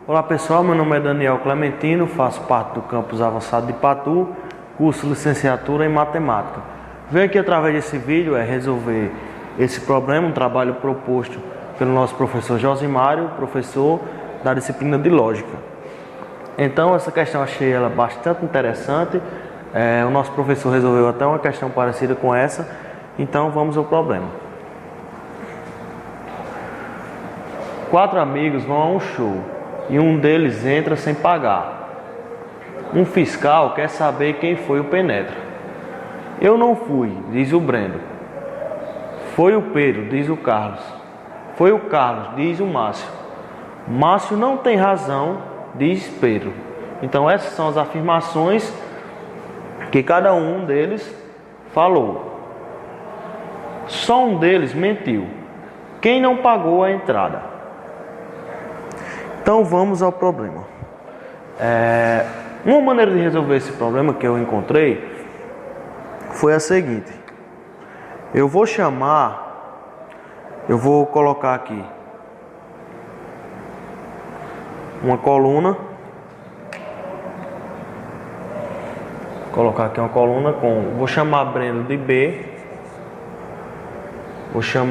Olá pessoal, meu nome é Daniel Clementino, faço parte do campus avançado de Patu, curso licenciatura em matemática. Venho aqui através desse vídeo resolver esse problema, um trabalho proposto pelo nosso professor Josimário, professor da disciplina de lógica. Então essa questão achei ela bastante interessante, o nosso professor resolveu até uma questão parecida com essa, então vamos ao problema. 4 amigos vão a um show e um deles entra sem pagar. Um fiscal quer saber quem foi o penetra. Eu não fui, diz o Brendo. Foi o Pedro, diz o Carlos. Foi o Carlos, diz o Márcio. Márcio não tem razão, diz Pedro. Então essas são as afirmações que cada um deles falou. Só um deles mentiu. Quem não pagou a entrada? Então vamos ao problema. Uma maneira de resolver esse problema que eu encontrei foi a seguinte. Eu vou colocar aqui uma coluna. Vou chamar Breno de B. Deixa eu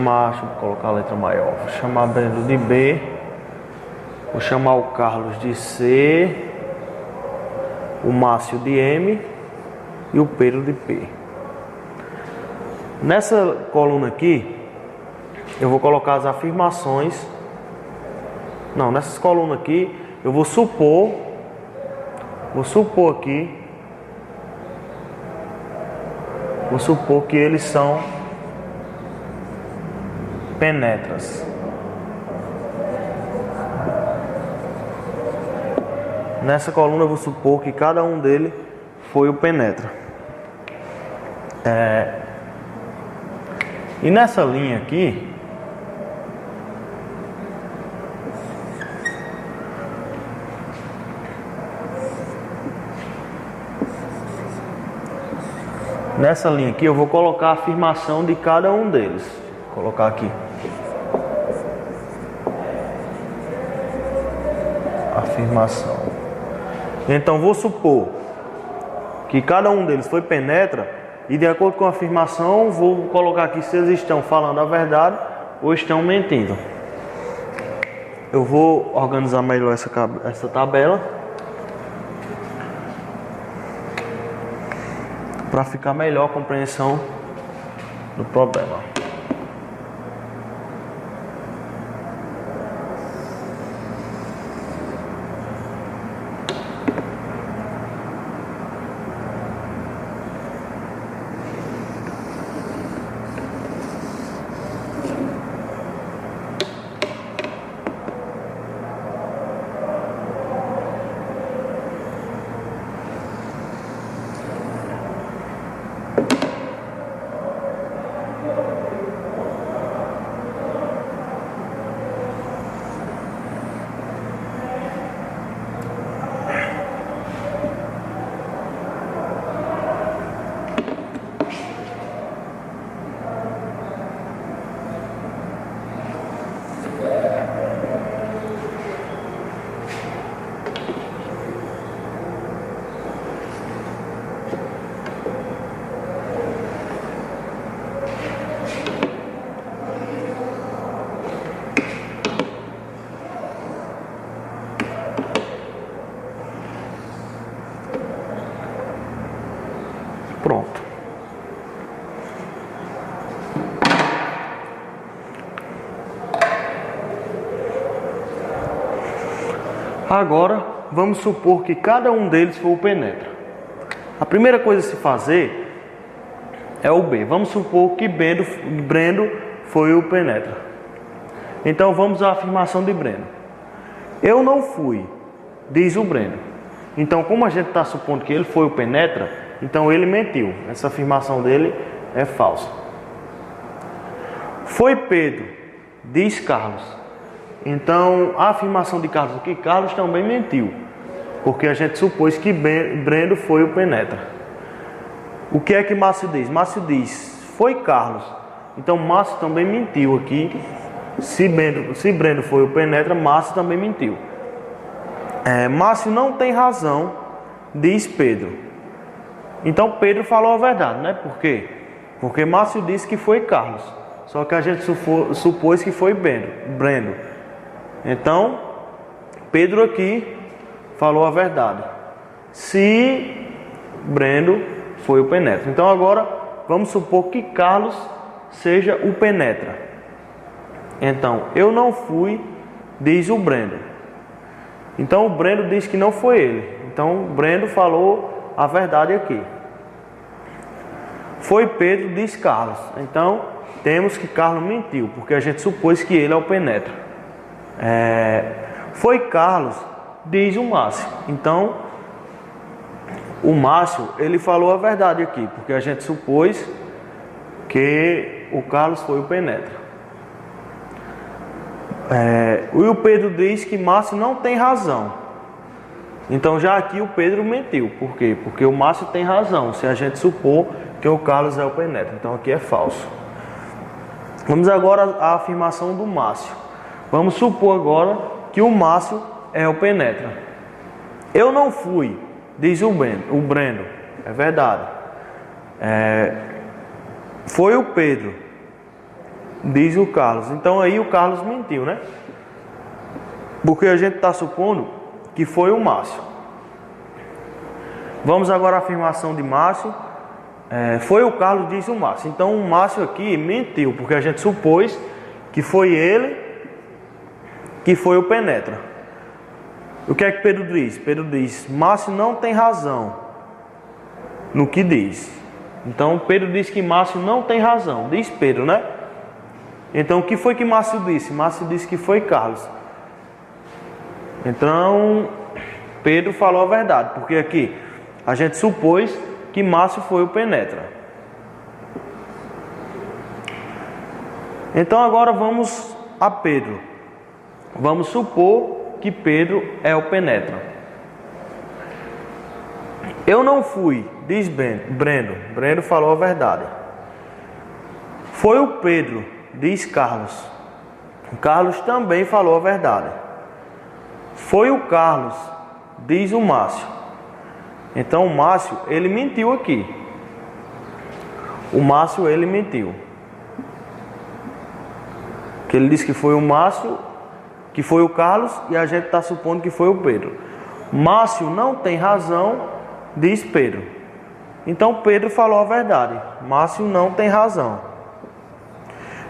colocar a letra maior. Vou chamar Breno de B. Vou chamar o Carlos de C, o Márcio de M e o Pedro de P. Nessa coluna aqui, eu vou colocar as afirmações. Não, nessas colunas aqui, eu vou supor que eles são penetras. Nessa coluna eu vou supor que cada um deles foi o penetra. E nessa linha aqui, eu vou colocar a afirmação de cada um deles. Vou colocar aqui. Afirmação. Então vou supor que cada um deles foi penetra e de acordo com a afirmação vou colocar aqui se eles estão falando a verdade ou estão mentindo. Eu vou organizar melhor essa tabela para ficar melhor a compreensão do problema. Pronto. Agora vamos supor que cada um deles foi o penetra. A primeira coisa a se fazer é o B. Vamos supor que Brendo foi o penetra. Então vamos à afirmação de Brendo. Eu não fui, diz o Brendo. Então como a gente está supondo que ele foi o penetra, então ele mentiu. Essa afirmação dele é falsa. Foi Pedro, diz Carlos. Então a afirmação de Carlos aqui, Carlos também mentiu, porque a gente supôs que Brendo foi o penetra. O que é que Márcio diz? Márcio diz, foi Carlos. Então Márcio também mentiu aqui. Se Brendo foi o penetra, Márcio também mentiu. Márcio não tem razão, diz Pedro. Então Pedro falou a verdade, né? Por quê? Porque Márcio disse que foi Carlos, só que a gente supôs que foi Brendo. Então Pedro aqui falou a verdade, se Brendo foi o penetra. Então agora vamos supor que Carlos seja o penetra. Então eu não fui, diz o Brendo. Então o Brendo diz que não foi ele. Então o Brendo falou a verdade aqui. Foi Pedro, diz Carlos. Então temos que Carlos mentiu, porque a gente supôs que ele é o penetra. Foi Carlos, diz o Márcio. Então o Márcio, ele falou a verdade aqui, porque a gente supôs que o Carlos foi o penetra. E o Pedro diz que Márcio não tem razão. Então já aqui o Pedro mentiu. Por quê? Porque o Márcio tem razão, se a gente supor que o Carlos é o penetra. Então aqui é falso. Vamos agora à afirmação do Márcio. Vamos supor agora que o Márcio é o penetra. Eu não fui, diz o Brendo. É verdade. Foi o Pedro, diz o Carlos. Então aí o Carlos mentiu, né? Porque a gente está supondo que foi o Márcio. Vamos agora à afirmação de Márcio. Foi o Carlos, diz o Márcio. Então o Márcio aqui mentiu, porque a gente supôs que foi ele que foi o penetra. O que é que Pedro diz? Pedro diz: Márcio não tem razão no que diz. Então Pedro diz que Márcio não tem razão, diz Pedro, né? Então o que foi que Márcio disse? Márcio disse que foi Carlos. Então Pedro falou a verdade, porque aqui a gente supôs que Márcio foi o penetra. Então agora vamos a Pedro. Vamos supor que Pedro é o penetra. Eu não fui, diz Brendo. Brendo falou a verdade. Foi o Pedro, diz Carlos. Carlos também falou a verdade. Foi o Carlos, diz o Márcio. Então o Márcio, ele mentiu aqui. O Márcio, ele mentiu. Que ele disse que foi o Márcio, que foi o Carlos, e a gente está supondo que foi o Pedro. Márcio não tem razão, diz Pedro. Então Pedro falou a verdade. Márcio não tem razão.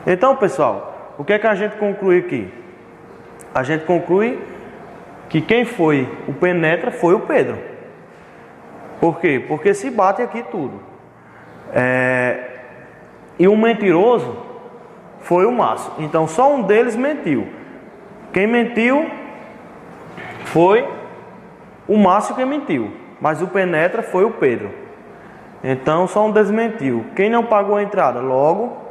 Então, pessoal, o que é que a gente conclui aqui? A gente conclui que quem foi o penetra foi o Pedro. Por quê? Porque se bate aqui tudo. E o mentiroso foi o Márcio. Então só um deles mentiu. Quem mentiu foi o Márcio que mentiu, mas o penetra foi o Pedro. Então só um deles mentiu. Quem não pagou a entrada? Logo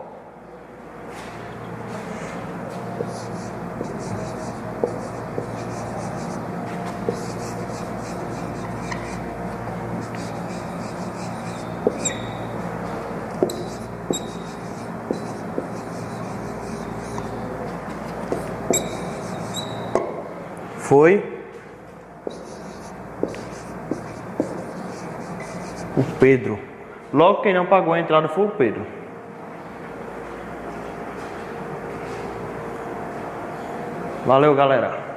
foi o Pedro. Logo quem não pagou a entrada foi o Pedro. Valeu, galera.